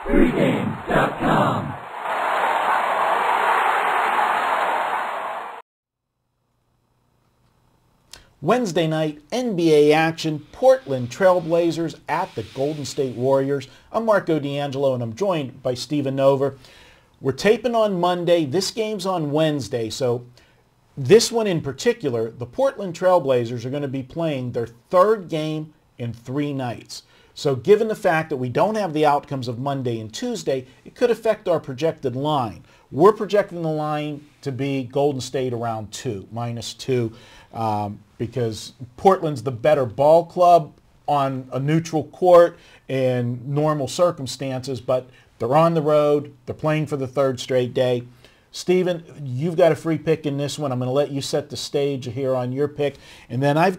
Pregame.com. Wednesday night NBA action, Portland Trailblazers at the Golden State Warriors. I'm Marco D'Angelo and I'm joined by Steven Nover. We're taping on Monday. This game's on Wednesday. So this one in particular, the Portland Trailblazers are going to be playing their third game in 3 nights. So given the fact that we don't have the outcomes of Monday and Tuesday, it could affect our projected line. We're projecting the line to be Golden State around -2, because Portland's the better ball club on a neutral court in normal circumstances, but they're on the road. They're playing for the third straight day. Steven, you've got a free pick in this one. I'm going to let you set the stage here on your pick, and then I'm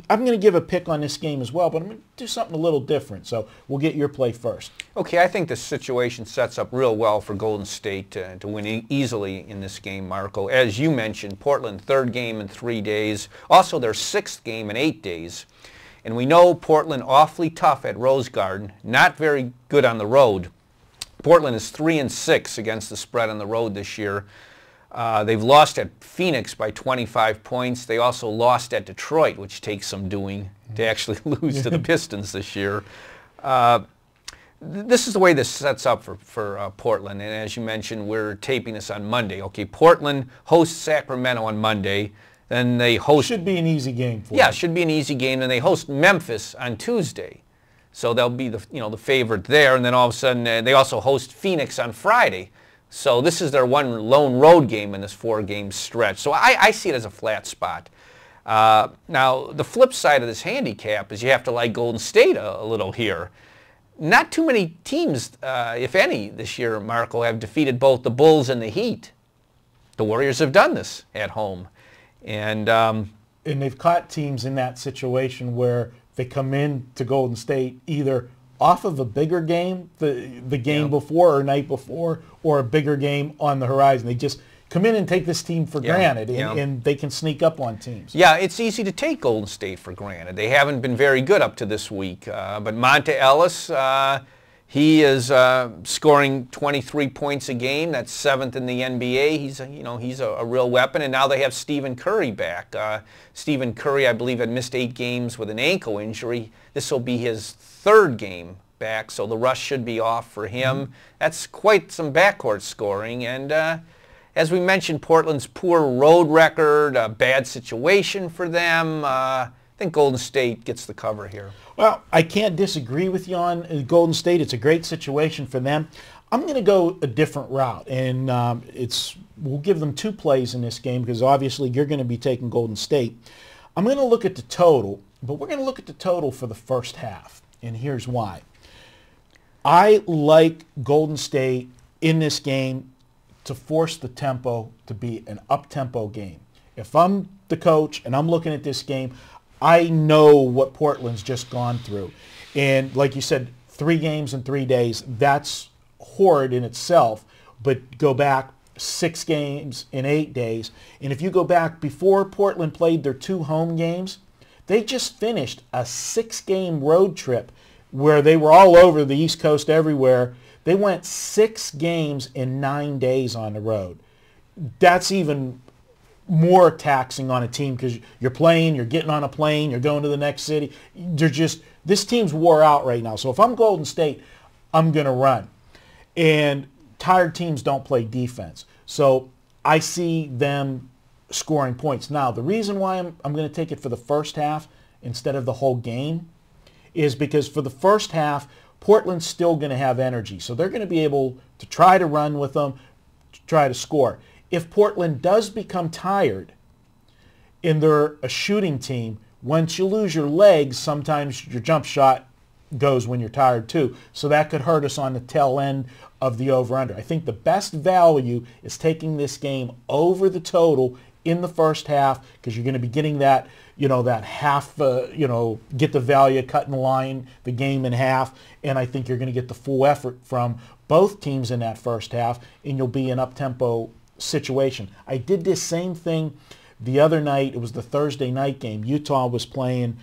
going to give a pick on this game as well, but I'm going to do something a little different. So we'll get your play first. Okay, I think this situation sets up real well for Golden State to win easily in this game, Marco. As you mentioned, Portland third game in 3 days, also their 6th game in 8 days. And we know Portland awfully tough at Rose Garden, not very good on the road. Portland is 3-6 against the spread on the road this year. They've lost at Phoenix by 25 points. They also lost at Detroit, which takes some doing to actually lose to the Pistons this year. This is the way this sets up for Portland. And as you mentioned, we're taping this on Monday. Okay, Portland hosts Sacramento on Monday. Then they host... Should be an easy game for them. Yeah, should be an easy game. Then they host Memphis on Tuesday. So they'll be the favorite there, and then all of a sudden they also host Phoenix on Friday. So this is their one lone road game in this 4-game stretch. So I see it as a flat spot. Now the flip side of this handicap is you have to like Golden State a little here. Not too many teams, if any, this year, Marco, have defeated both the Bulls and the Heat. The Warriors have done this at home, and they've caught teams in that situation where they come in to Golden State either off of a bigger game, the game before or night before, or a bigger game on the horizon. They just come in and take this team for granted, and they can sneak up on teams. Yeah, it's easy to take Golden State for granted. They haven't been very good up to this week. But Monta Ellis, he is scoring 23 points a game. That's 7th in the NBA. He's a real weapon. And now they have Stephen Curry back. Stephen Curry, I believe, had missed 8 games with an ankle injury. This will be his 3rd game back, so the rust should be off for him. That's quite some backcourt scoring. And as we mentioned, Portland's poor road record, a bad situation for them. I think Golden State gets the cover here. Well, I can't disagree with you on Golden State. It's a great situation for them. I'm going to go a different route, and we'll give them 2 plays in this game because obviously you're going to be taking Golden State. I'm going to look at the total, but we're going to look at the total for the first half, and here's why. I like Golden State in this game to force the tempo to be an up-tempo game. If I'm the coach and I'm looking at this game, I know what Portland's just gone through. And like you said, 3 games in 3 days, that's horrid in itself. But go back 6 games in 8 days. And if you go back before Portland played their 2 home games, they just finished a 6-game road trip where they were all over the East Coast everywhere. They went 6 games in 9 days on the road. That's even more taxing on a team because you're playing, you're getting on a plane, you're going to the next city. This team's wore out right now. So if I'm Golden State, I'm going to run. And tired teams don't play defense. So I see them scoring points. Now, the reason why I'm going to take it for the first half instead of the whole game is because for the first half, Portland's still going to have energy. So they're going to be able to try to run with them, to try to score. If Portland does become tired and they're a shooting team, once you lose your legs, sometimes your jump shot goes when you're tired too. So that could hurt us on the tail end of the over-under. I think the best value is taking this game over the total in the first half because you're going to be getting that, that half, get the value, cutting the game in half, and I think you're going to get the full effort from both teams in that first half, and you'll be in up-tempo situation. I did this same thing the other night. It was the Thursday night game. Utah was playing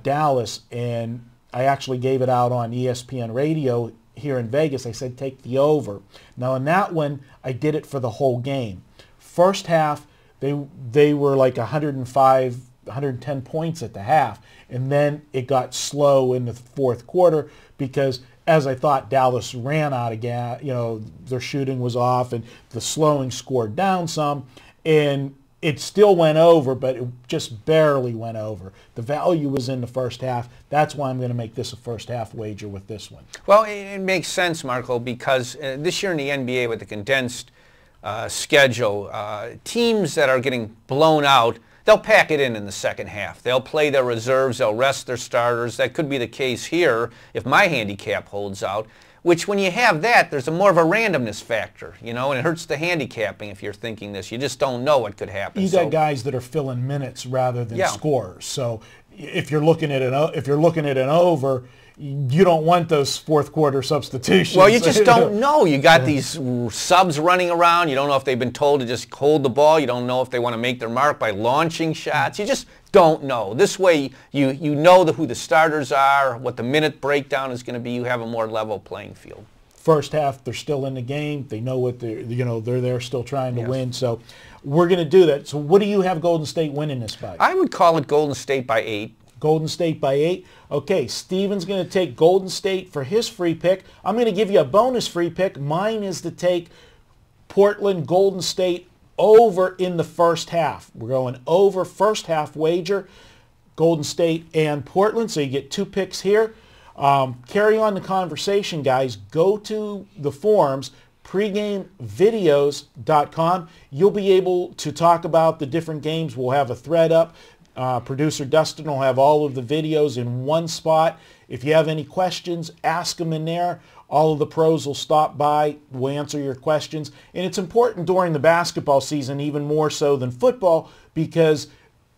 Dallas, and I actually gave it out on ESPN radio here in Vegas, I said take the over. Now in that one, I did it for the whole game. First half, they were like 105, 110 points at the half, and then it got slow in the fourth quarter because, as I thought, Dallas ran out of gas. You know, their shooting was off, and the slowing scored down some, and it still went over, but it just barely went over. The value was in the first half. That's why I'm going to make this a first half wager with this one. Well, it makes sense, Marco, because this year in the NBA with the condensed schedule, teams that are getting blown out, they'll pack it in the second half. They'll play their reserves. They'll rest their starters. That could be the case here if my handicap holds out, which when you have that, there's more of a randomness factor, you know, and it hurts the handicapping if you're thinking this. You just don't know what could happen. You got guys that are filling minutes rather than scorers. So if you're looking at an over, you don't want those fourth quarter substitutions. Well, you just don't know. You got these subs running around. You don't know if they've been told to just hold the ball. You don't know if they want to make their mark by launching shots. You just don't know. This way, you know who the starters are, what the minute breakdown is going to be. You have a more level playing field. First half, they're still in the game. They know what they're there still trying to win. So we're going to do that. So what do you have Golden State winning this by? I would call it Golden State by 8. Golden State by 8. Okay, Steven's going to take Golden State for his free pick. I'm going to give you a bonus free pick. Mine is to take Portland Golden State over in the first half. We're going over first half wager, Golden State and Portland. So you get 2 picks here. Carry on the conversation, guys. Go to the forums, pregamevideos.com. You'll be able to talk about the different games. We'll have a thread up. Producer Dustin will have all of the videos in one spot. If you have any questions, ask them in there. All of the pros will stop by. We'll answer your questions. And it's important during the basketball season, even more so than football, because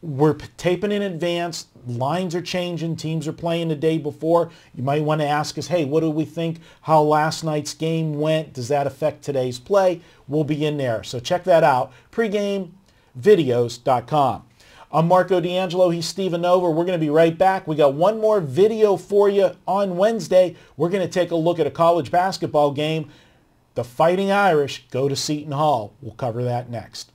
we're taping in advance. Lines are changing. Teams are playing the day before. You might want to ask us, hey, what do we think? How last night's game went? Does that affect today's play? We'll be in there. So check that out. Pregamevideos.com. I'm Marco D'Angelo. He's Steven Over. We're going to be right back. We got one more video for you on Wednesday. We're going to take a look at a college basketball game. The Fighting Irish go to Seton Hall. We'll cover that next.